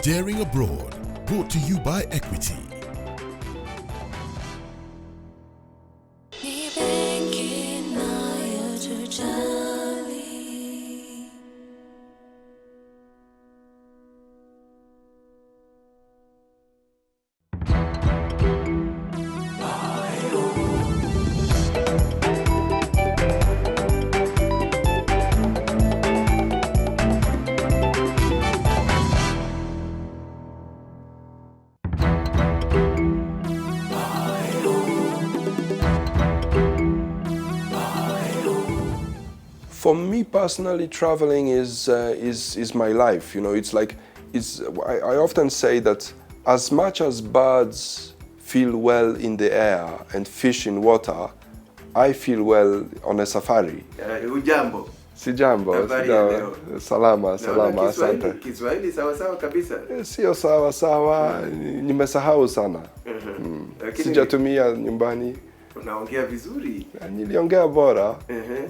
Daring Abroad, brought to you by Equity. For me personally, traveling is my life. You know, I often say that as much as birds feel well in the air and fish in water, I feel well on a safari. Ujambo. Sijambo, salama, asante. Kiswahili sawa sawa kabisa. Sio sawa, nimesahau sana. Sijatumia nyumbani. Unaongea vizuri. Niliongea bora.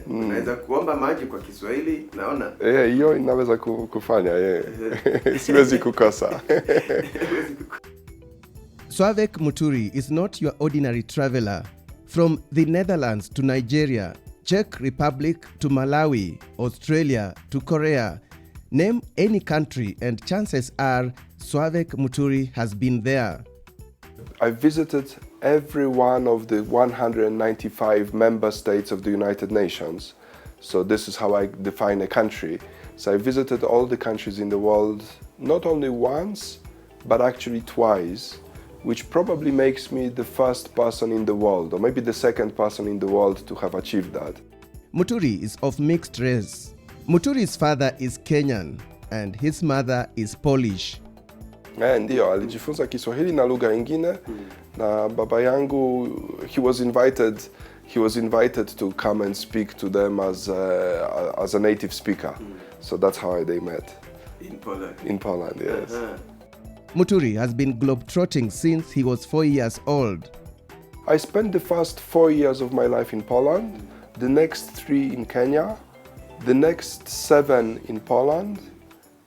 Unaweza kuomba maji kwa Kiswahili, naona. Hiyo inaweza kufanya, siwezi kukosa. Slawek Muturi is not your ordinary traveler. From the Netherlands to Nigeria, Czech Republic to Malawi, Australia to Korea, name any country and chances are Slawek Muturi has been there. I visited every one of the 195 member states of the United Nations. So this is how I define a country. So I visited all the countries in the world, not only once, but actually twice, which probably makes me the first person in the world, or maybe the second person in the world to have achieved that. Muturi is of mixed race. Muturi's father is Kenyan and his mother is Polish. Ndio, alijifunza Kiswahili na lugha ingine, na baba yangu, he was invited to come and speak to them as a native speaker. So that's how they met. In Poland? In Poland, yes. Muturi has been globetrotting since he was 4 years old. I spent the first 4 years of my life in Poland, the next 3 in Kenya, the next 7 in Poland,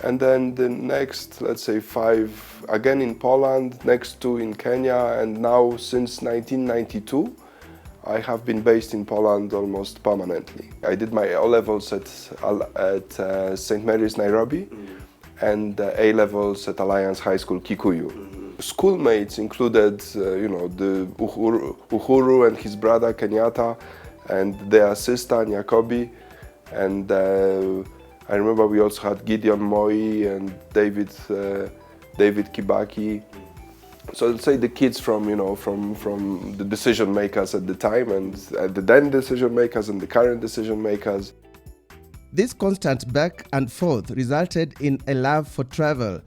and then the next, let's say, 5 again in Poland, next 2 in Kenya, and now since 1992, I have been based in Poland almost permanently. I did my O-levels at St. Mary's, Nairobi, and A-levels at Alliance High School, Kikuyu. Schoolmates included, the Uhuru and his brother Kenyatta, and their sister Nyakobi, and I remember we also had Gideon Moi and David Kibaki. So let's say the kids from the decision makers at the time, and the then decision makers and the current decision makers. This constant back and forth resulted in a love for travel.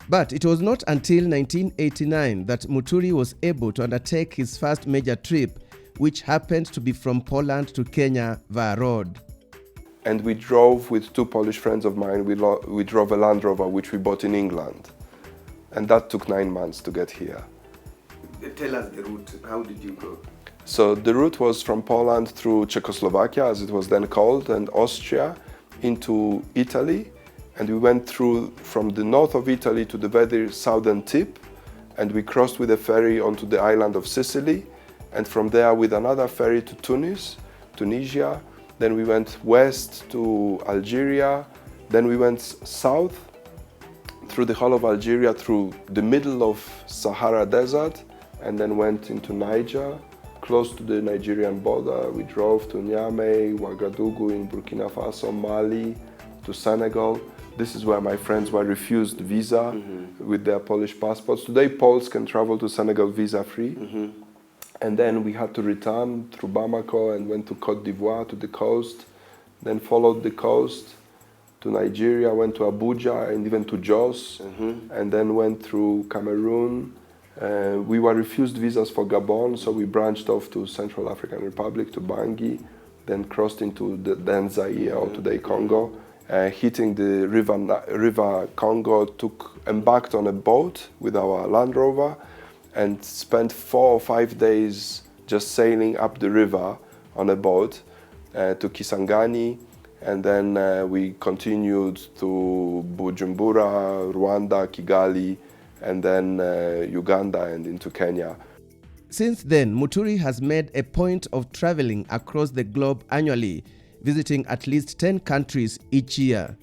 But it was not until 1989 that Muturi was able to undertake his first major trip, which happened to be from Poland to Kenya via road. And we drove with 2 Polish friends of mine, we drove a Land Rover which we bought in England. And that took 9 months to get here. Tell us the route. How did you go? So the route was from Poland through Czechoslovakia, as it was then called, and Austria into Italy. And we went through from the north of Italy to the very southern tip. And we crossed with a ferry onto the island of Sicily. And from there with another ferry to Tunisia. Then we went west to Algeria. Then we went south through the whole of Algeria, through the middle of Sahara Desert, and then went into Niger, close to the Nigerian border. We drove to Niamey, Ouagadougou in Burkina Faso, Mali, to Senegal. This is where my friends were refused visa with their Polish passports. Today, Poles can travel to Senegal visa-free. And then we had to return through Bamako and went to Côte d'Ivoire, to the coast, then followed the coast to Nigeria, went to Abuja and even to Jos, and then went through Cameroon. We were refused visas for Gabon, so we branched off to Central African Republic, to Bangui, then crossed into the then Zaire, or today Congo, hitting the river Congo, embarked on a boat with our Land Rover, and spent 4 or 5 days just sailing up the river on a boat to Kisangani, and then we continued to Bujumbura, Rwanda, Kigali, and then Uganda and into Kenya. Since then, Muturi has made a point of traveling across the globe annually, visiting at least 10 countries each year.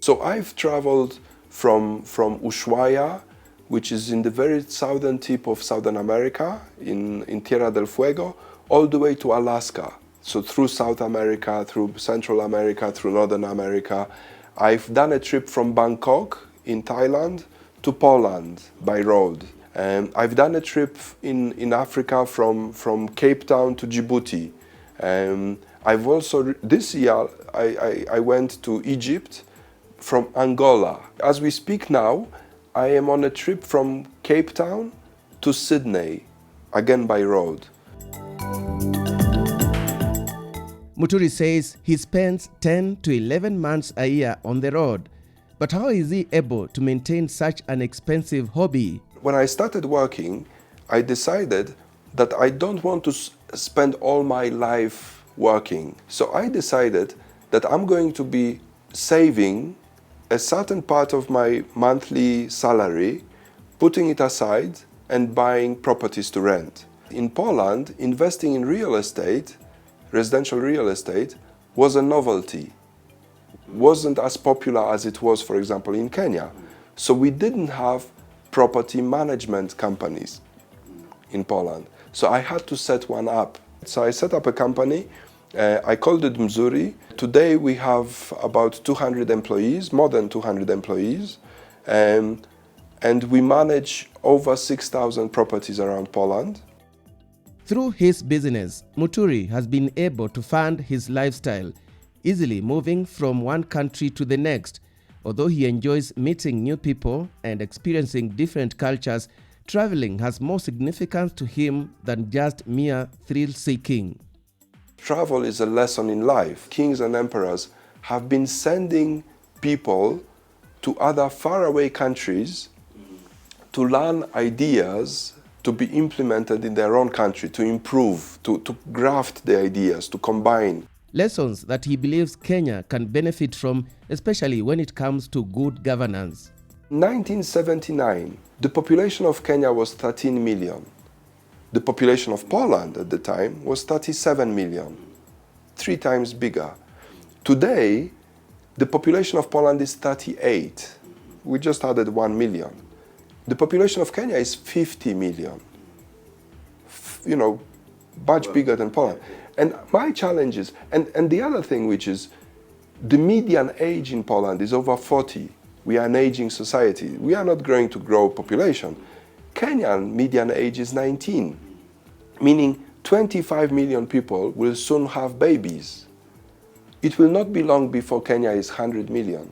So I've traveled from Ushuaia, which is in the very southern tip of Southern America, in Tierra del Fuego, all the way to Alaska. So through South America, through Central America, through Northern America. I've done a trip from Bangkok in Thailand to Poland by road. I've done a trip in Africa from Cape Town to Djibouti. I've also, this year, I went to Egypt from Angola. As we speak now, I am on a trip from Cape Town to Sydney, again by road. Muturi says he spends 10 to 11 months a year on the road. But how is he able to maintain such an expensive hobby? When I started working, I decided that I don't want to spend all my life working. So I decided that I'm going to be saving a certain part of my monthly salary, putting it aside and buying properties to rent. In Poland, investing in real estate, residential real estate, was a novelty. Wasn't as popular as it was, for example, in Kenya. So we didn't have property management companies in Poland. So I had to set one up. So I set up a company. I called it Muturi. Today we have about 200 employees, more than 200 employees, and we manage over 6,000 properties around Poland. Through his business, Muturi has been able to fund his lifestyle, easily moving from one country to the next. Although he enjoys meeting new people and experiencing different cultures, traveling has more significance to him than just mere thrill-seeking. Travel is a lesson in life. Kings and emperors have been sending people to other faraway countries to learn ideas to be implemented in their own country, to improve, to graft the ideas, to combine. Lessons that he believes Kenya can benefit from, especially when it comes to good governance. In 1979, the population of Kenya was 13 million. The population of Poland at the time was 37 million, 3 times bigger. Today, the population of Poland is 38. We just added 1 million. The population of Kenya is 50 million. You know, much bigger than Poland. And my challenge is, and the other thing which is, the median age in Poland is over 40. We are an aging society. We are not going to grow population. Kenyan median age is 19, meaning 25 million people will soon have babies. It will not be long before Kenya is 100 million.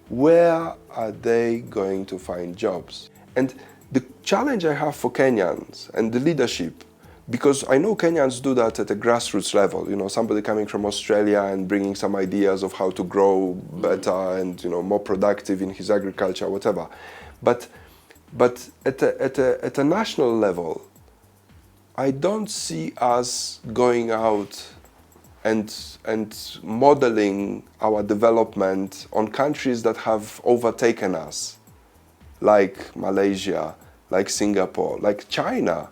Where are they going to find jobs? And the challenge I have for Kenyans and the leadership, because I know Kenyans do that at a grassroots level, you know, somebody coming from Australia and bringing some ideas of how to grow better and, you know, more productive in his agriculture, whatever. But at a national level, I don't see us going out and modeling our development on countries that have overtaken us, like Malaysia, like Singapore, like China,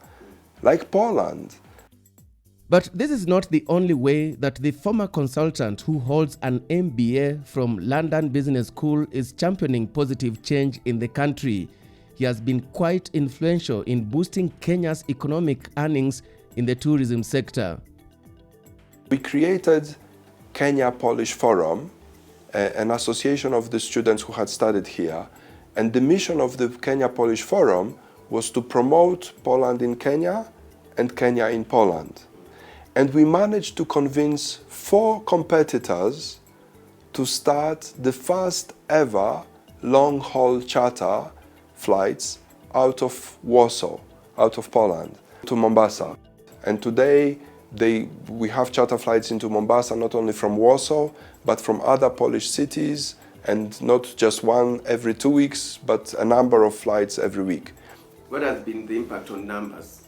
like Poland. But this is not the only way that the former consultant who holds an MBA from London Business School is championing positive change in the country. He has been quite influential in boosting Kenya's economic earnings in the tourism sector. We created Kenya Polish Forum, an association of the students who had studied here, and the mission of the Kenya Polish Forum was to promote Poland in Kenya and Kenya in Poland. And we managed to convince 4 competitors to start the first ever long-haul charter flights out of Warsaw, out of Poland, to Mombasa. And today we have charter flights into Mombasa, not only from Warsaw, but from other Polish cities, and not just one every 2 weeks, but a number of flights every week. What has been the impact on numbers?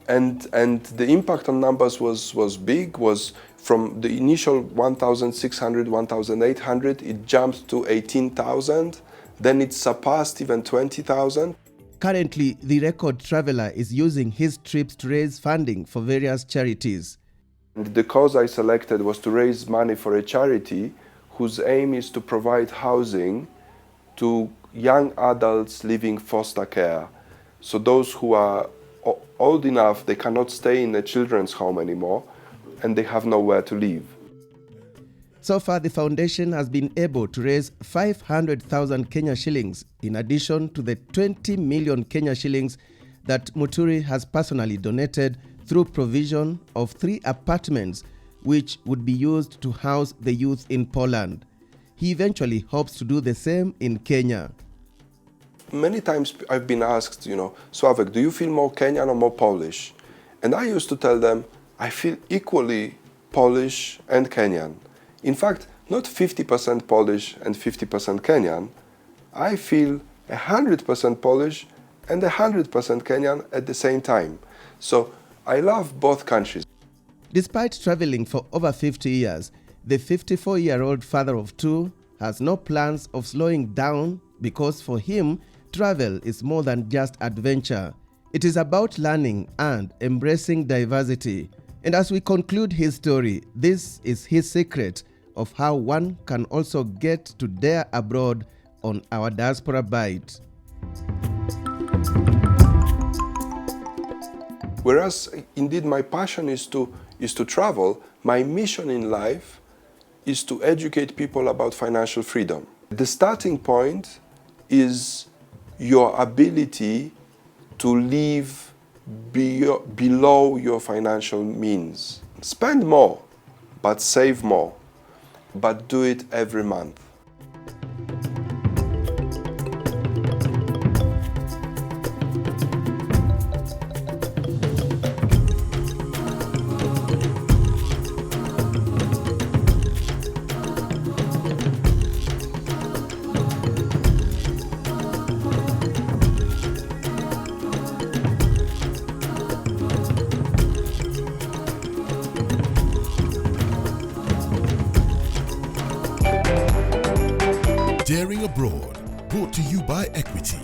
And the impact on numbers was big. Was, From the initial 1,600, 1,800, it jumped to 18,000. Then it surpassed even 20,000. Currently, the record traveler is using his trips to raise funding for various charities. And the cause I selected was to raise money for a charity whose aim is to provide housing to young adults living foster care. So those who are old enough, they cannot stay in a children's home anymore, and they have nowhere to live. So far, the foundation has been able to raise 500,000 Kenya shillings in addition to the 20 million Kenya shillings that Muturi has personally donated through provision of 3 apartments which would be used to house the youth in Poland. He eventually hopes to do the same in Kenya. Many times I've been asked, Slawek, do you feel more Kenyan or more Polish? And I used to tell them, I feel equally Polish and Kenyan. In fact, not 50% Polish and 50% Kenyan. I feel 100% Polish and 100% Kenyan at the same time. So I love both countries. Despite traveling for over 50 years, the 54-year-old father of 2 has no plans of slowing down because for him, travel is more than just adventure. It is about learning and embracing diversity. And as we conclude his story, this is his secret of how one can also get to dare abroad on our Diaspora Bite. Whereas indeed my passion is to travel, my mission in life is to educate people about financial freedom. The starting point is your ability to live below your financial means. Spend more, but save more, but do it every month. Daring Abroad, brought to you by Equity.